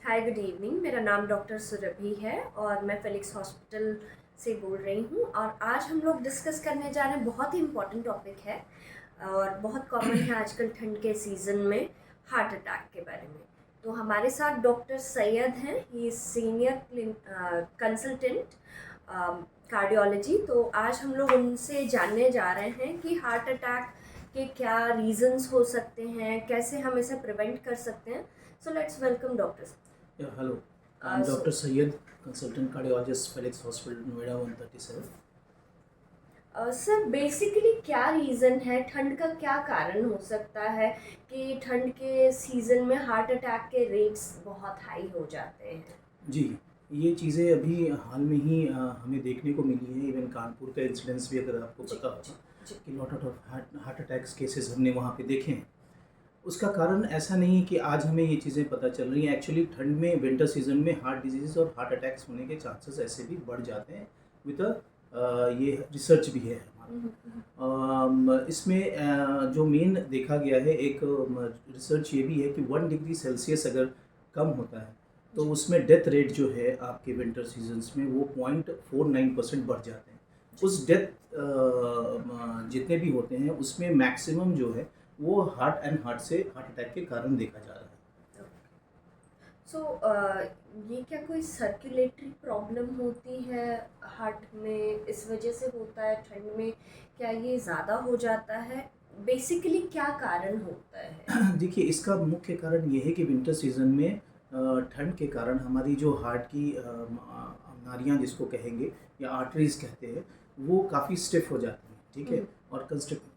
Hi good evening. मेरा नाम doctor Surabhi है और मैं फिलिक्स हॉस्पिटल से बोल रही हूँ। और आज हम लोग डिस्कस करने जा रहे हैं, बहुत ही इम्पोर्टेंट टॉपिक है और बहुत कॉमन है आजकल ठंड के सीज़न में, हार्ट अटैक के बारे में। तो हमारे साथ डॉक्टर सैयद हैं, he is senior consultant cardiology. तो आज हम लोग उनसे जानने जा रहे हैं कि हार्ट अटैक के क्या रीजंस हो सकते हैं, कैसे हम इसे प्रिवेंट कर सकते हैं। So let's welcome doctors. Yeah, hello. I'm So, Dr. Syed, consultant cardiologist, Felix Hospital, Noida 137. Sir basically क्या रीज़न है, ठंड का क्या कारण हो सकता है कि ठंड के सीज़न में हार्ट अटैक के रेट्स बहुत हाई हो जाते हैं? जी, ये चीज़ें अभी हाल में ही हमें देखने को मिली है। इवन कानपुर का इंसिडेंस भी अगर आपको पता होगा कि lot of heart attacks cases हमने वहाँ पे देखे हैं। उसका कारण ऐसा नहीं है कि आज हमें ये चीज़ें पता चल रही हैं। एक्चुअली ठंड में, विंटर सीजन में हार्ट डिजीज़ और हार्ट अटैक्स होने के चांसेस ऐसे भी बढ़ जाते हैं विद ये रिसर्च भी है हमारा। इसमें जो मेन देखा गया है, एक रिसर्च ये भी है कि 1 डिग्री सेल्सियस अगर कम होता है तो उसमें डेथ रेट जो है आपके विंटर सीजन्स में वो 0.49% बढ़ जाते हैं। उस डेथ जितने भी होते हैं उसमें मैक्सिमम जो है वो हार्ट अटैक के कारण देखा जा रहा है। सो ये क्या कोई सर्कुलेटरी प्रॉब्लम होती है हार्ट में, इस वजह से होता है ठंड में? क्या ये ज़्यादा हो जाता है? बेसिकली क्या कारण होता है? देखिए, इसका मुख्य कारण ये है कि विंटर सीजन में ठंड के कारण हमारी जो हार्ट की नाड़ियाँ जिसको कहेंगे या आर्टरीज कहते हैं, वो काफ़ी स्टिफ हो जाती हैं, ठीक है, और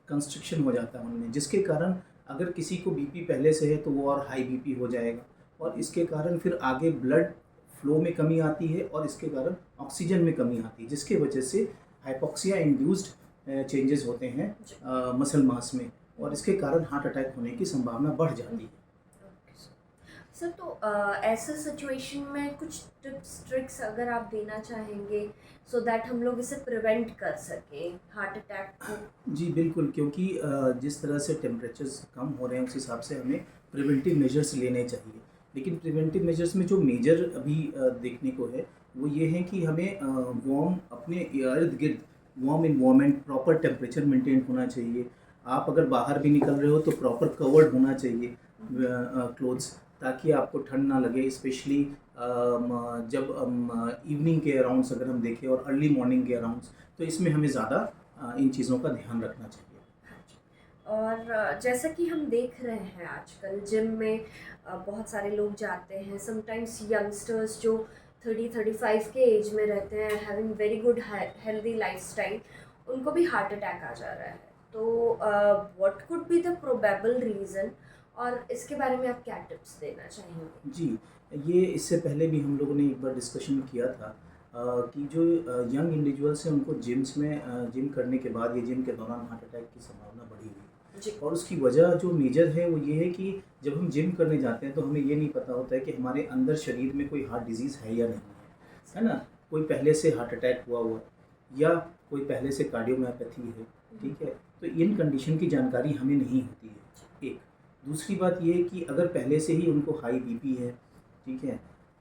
कंस्ट्रिक्शन हो जाता है उनमें, जिसके कारण अगर किसी को बीपी पहले से है तो वो और हाई बीपी हो जाएगा और इसके कारण फिर आगे ब्लड फ्लो में कमी आती है और इसके कारण ऑक्सीजन में कमी आती है, जिसके वजह से हाइपोक्सिया इंड्यूस्ड चेंजेस होते हैं मसल मास में और इसके कारण हार्ट अटैक होने की संभावना बढ़ जाती है। सर तो ऐसे सिचुएशन में कुछ टिप्स ट्रिक्स अगर आप देना चाहेंगे सो दैट हम लोग इसे प्रिवेंट कर सकें हार्ट अटैक को। जी बिल्कुल, क्योंकि जिस तरह से टेम्परेचर्स कम हो रहे हैं उस हिसाब से हमें प्रिवेंटिव मेजर्स लेने चाहिए। लेकिन प्रिवेंटिव मेजर्स में जो मेजर अभी देखने को है वो ये है कि हमें वार्म अपने इर्द गिर्द warm environment, proper temperature maintain होना चाहिए। आप अगर बाहर भी निकल रहे हो तो प्रॉपर कवर्ड होना चाहिए क्लोथ्स, ताकि आपको ठंड ना लगे। स्पेशली जब इवनिंग के अराउंड्स अगर हम देखें और अर्ली मॉर्निंग के अराउंड्स, तो इसमें हमें ज़्यादा इन चीज़ों का ध्यान रखना चाहिए। और जैसा कि हम देख रहे हैं आजकल जिम में बहुत सारे लोग जाते हैं, समटाइम्स यंगस्टर्स जो 30-35 के एज में रहते हैं, having very good healthy lifestyle, उनको भी हार्ट अटैक आ जा रहा है। तो what could be the probable reason और इसके बारे में आप क्या टिप्स देना चाहेंगे? जी, ये इससे पहले भी हम लोगों ने एक बार डिस्कशन किया था कि जो यंग इंडिविजुअल्स हैं उनको जिम करने के बाद या जिम के दौरान हार्ट अटैक की संभावना बढ़ी हुई है। और उसकी वजह जो मेजर है वो ये है कि जब हम जिम करने जाते हैं तो हमें ये नहीं पता होता है कि हमारे अंदर शरीर में कोई हार्ट डिजीज़ है या नहीं है ना। कोई पहले से हार्ट अटैक हुआ या कोई पहले से कार्डियोमायोपैथी है, ठीक है, तो इन कंडीशन की जानकारी हमें नहीं होती है। एक दूसरी बात ये है कि अगर पहले से ही उनको हाई बीपी है, ठीक है,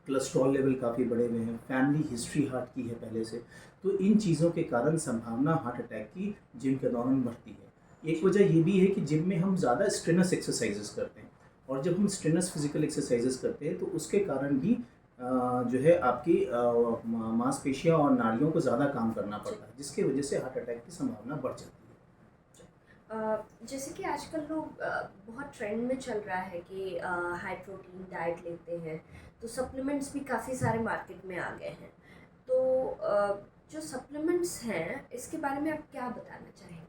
कोलेस्ट्रॉल लेवल काफ़ी बढ़े हुए हैं, फैमिली हिस्ट्री हार्ट की है पहले से, तो इन चीज़ों के कारण संभावना हार्ट अटैक की जिम के दौरान बढ़ती है। एक वजह ये भी है कि जिम में हम ज़्यादा स्ट्रेनस एक्सरसाइजेस करते हैं और जब हम स्ट्रेनस फिजिकल एक्सरसाइजेस करते हैं तो उसके कारण भी जो है आपकी मांसपेशियाँ और नाड़ियों को ज़्यादा काम करना पड़ता है, जिसकी वजह से हार्ट अटैक की संभावना बढ़ जाती है। जैसे कि आजकल लोग बहुत ट्रेंड में चल रहा है कि हाई प्रोटीन डाइट लेते हैं, तो सप्लीमेंट्स भी काफ़ी सारे मार्केट में आ गए हैं। तो जो सप्लीमेंट्स हैं इसके बारे में आप क्या बताना चाहेंगे?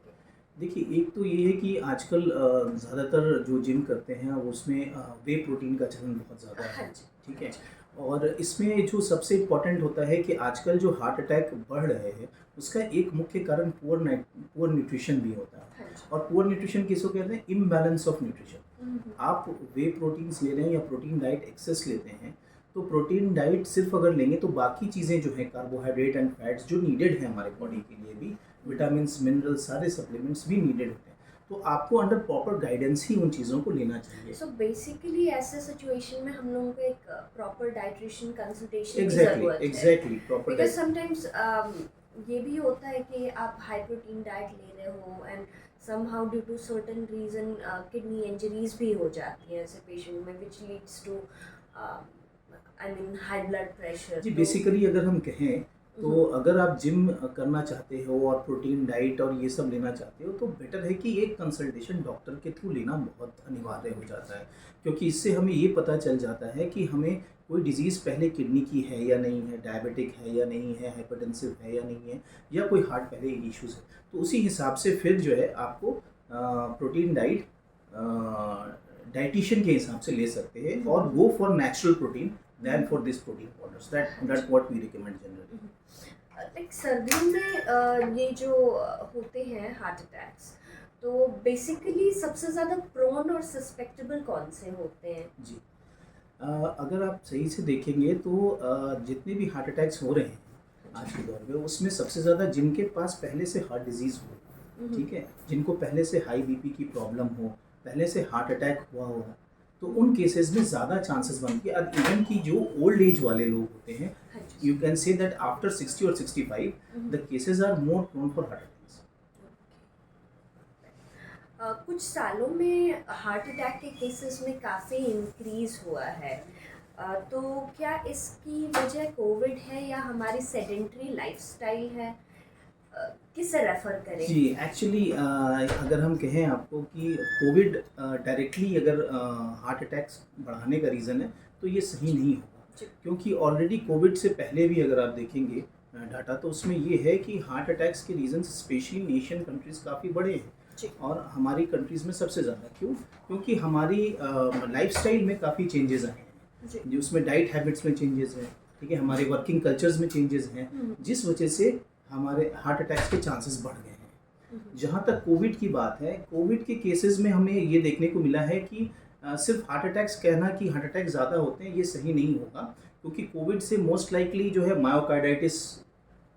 देखिए, एक तो ये है कि आजकल ज़्यादातर जो जिम करते हैं उसमें वे प्रोटीन का चलन बहुत ज़्यादा है, हाँ जी, ठीक है, और इसमें जो सबसे इम्पोर्टेंट होता है कि आजकल जो हार्ट अटैक बढ़ रहे हैं उसका एक मुख्य कारण पुअर न्यूट्रिशन भी होता है। हाँ जी। और पुअर न्यूट्रिशन किसको कहते हैं? Imbalance of nutrition. आप वे प्रोटीन्स ले रहे हैं या प्रोटीन डाइट एक्सेस लेते हैं, तो प्रोटीन डाइट सिर्फ अगर लेंगे तो बाकी चीज़ें जो हैं, कार्बोहाइड्रेट एंड फैट्स जो नीडेड है हमारे बॉडी के लिए भी, विटामिन्स, मिनरल्स, सारे सप्लीमेंट्स भी नीडेड होते हैं, तो आपको अंडर प्रॉपर गाइडेंस ही उन चीज़ों को लेना चाहिए। सो बेसिकली ऐसे सिचुएशन में हम लोगों को एक प्रॉपर डाइट्रिशियन कंसल्टेशन की एग्जैक्टली ज़रूरत है, एग्जैक्टली प्रॉपर बिकॉज समटाइम्स ये भी होता है कि आप हाई प्रोटीन डाइट ले रहे हो and somehow due to certain reason kidney injuries भी हो जाती हैं ऐसे पेशेंट में, which leads to I mean high blood pressure. जी बेसिकली अगर हम कहें तो अगर आप जिम करना चाहते हो और प्रोटीन डाइट और ये सब लेना चाहते हो तो बेटर है कि एक कंसल्टेशन डॉक्टर के थ्रू लेना बहुत अनिवार्य हो जाता है, क्योंकि इससे हमें ये पता चल जाता है कि हमें कोई डिजीज़ पहले किडनी की है या नहीं है, डायबिटिक है या नहीं है, हाइपरटेंसिव है या नहीं है, या कोई हार्ट पहले इश्यूज़ है। तो उसी हिसाब से फिर जो है आपको प्रोटीन डाइट डाइटिशियन के हिसाब से ले सकते हैं और go for natural protein than for this protein powders. That's what we recommend generally. Like सर्दियों में ये जो होते हैं हार्ट अटैक्स, तो बेसिकली सबसे ज़्यादा प्रोन और सस्पेक्टेबल कौन से होते हैं? जी अगर आप सही से देखेंगे तो जितने भी हार्ट अटैक्स हो रहे हैं आज के दौर में उसमें सबसे ज़्यादा जिनके पास पहले से हार्ट डिजीज़ हो, ठीक है, जिनको पहले से हाई बीपी की प्रॉब्लम हो, पहले से हार्ट अटैक हुआ हो, तो उन केसेस में ज़्यादा चांसेस बनती है। अब इवन की जो ओल्ड एज वाले लोग होते हैं, you can say that after 60 और 65 the cases are more prone for heart attacks. कुछ सालों में हार्ट अटैक के केसेस में काफ़ी इंक्रीज हुआ है, तो क्या इसकी वजह कोविड है या हमारी सेडेंट्री लाइफस्टाइल है? किसे रेफर करें? जी एक्चुअली अगर हम कहें आपको कि कोविड डायरेक्टली अगर हार्ट अटैक्स बढ़ाने का रीज़न है तो ये सही नहीं होगा, क्योंकि ऑलरेडी कोविड से पहले भी अगर आप देखेंगे डाटा तो उसमें ये है कि हार्ट अटैक्स के रीज़न स्पेशली एशियन कंट्रीज़ काफ़ी बड़े हैं और हमारी कंट्रीज़ में सबसे ज़्यादा। क्यों? क्योंकि हमारी लाइफस्टाइल में काफ़ी चेंजेस आए हैं, जो उसमें डाइट हैबिट्स में चेंजेस हैं, ठीक है, हमारे वर्किंग कल्चर्स में चेंजेस हैं, जिस वजह से हमारे हार्ट अटैक्स के चांसेस बढ़ गए हैं। जहाँ तक कोविड की बात है, कोविड के केसेस में हमें ये देखने को मिला है कि सिर्फ हार्ट अटैक्स कहना कि हार्ट अटैक ज़्यादा होते हैं ये सही नहीं होगा, क्योंकि कोविड से मोस्ट लाइकली जो है मायोकार्डाइटिस,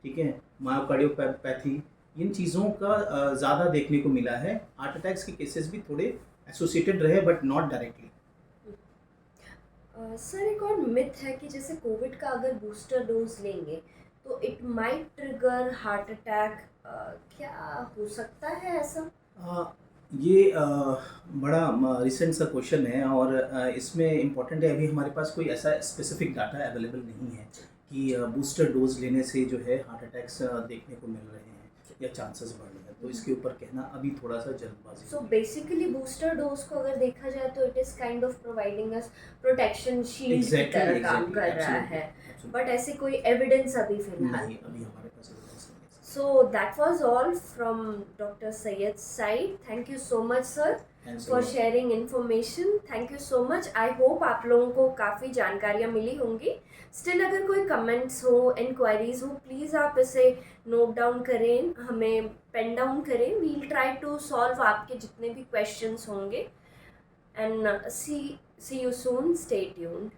ठीक है, मायोकार्डियोपैथी, इन चीज़ों का ज़्यादा देखने को मिला है। हार्ट अटैक्स के केसेस भी थोड़े एसोसिएटेड रहे बट नॉट डायरेक्टली। सर एक और मिथ है कि जैसे कोविड का अगर बूस्टर डोज लेंगे तो it might trigger heart attack, क्या हो सकता है ऐसा? ये बड़ा रिसेंट सा क्वेश्चन है और इसमें इम्पॉर्टेंट है, अभी हमारे पास कोई ऐसा स्पेसिफिक डाटा अवेलेबल नहीं है कि बूस्टर डोज लेने से जो है हार्ट अटैक्स देखने को मिल रहे हैं या चांसेस बढ़ रहे हैं, तो इसके ऊपर कहना अभी थोड़ा सा जल्दबाजी। सो बेसिकली बूस्टर डोज को अगर देखा जाए तो it is kind of providing us protection shield की तरह काम कर रहा है, बट ऐसे कोई एविडेंस अभी फिलहाल नहीं, अभी हमारे पास एविडेंस नहीं है। So that was all from Dr. Sayyed's side. Thank you so much, sir, for sharing information. Thank you so much. I hope आप लोगों को काफ़ी जानकारियाँ मिली होंगी। Still अगर कोई comments हो, enquiries हो, प्लीज़ आप इसे note down करें, हमें pen down करें. We'll try to solve आपके जितने भी questions होंगे. And see you soon. Stay tuned.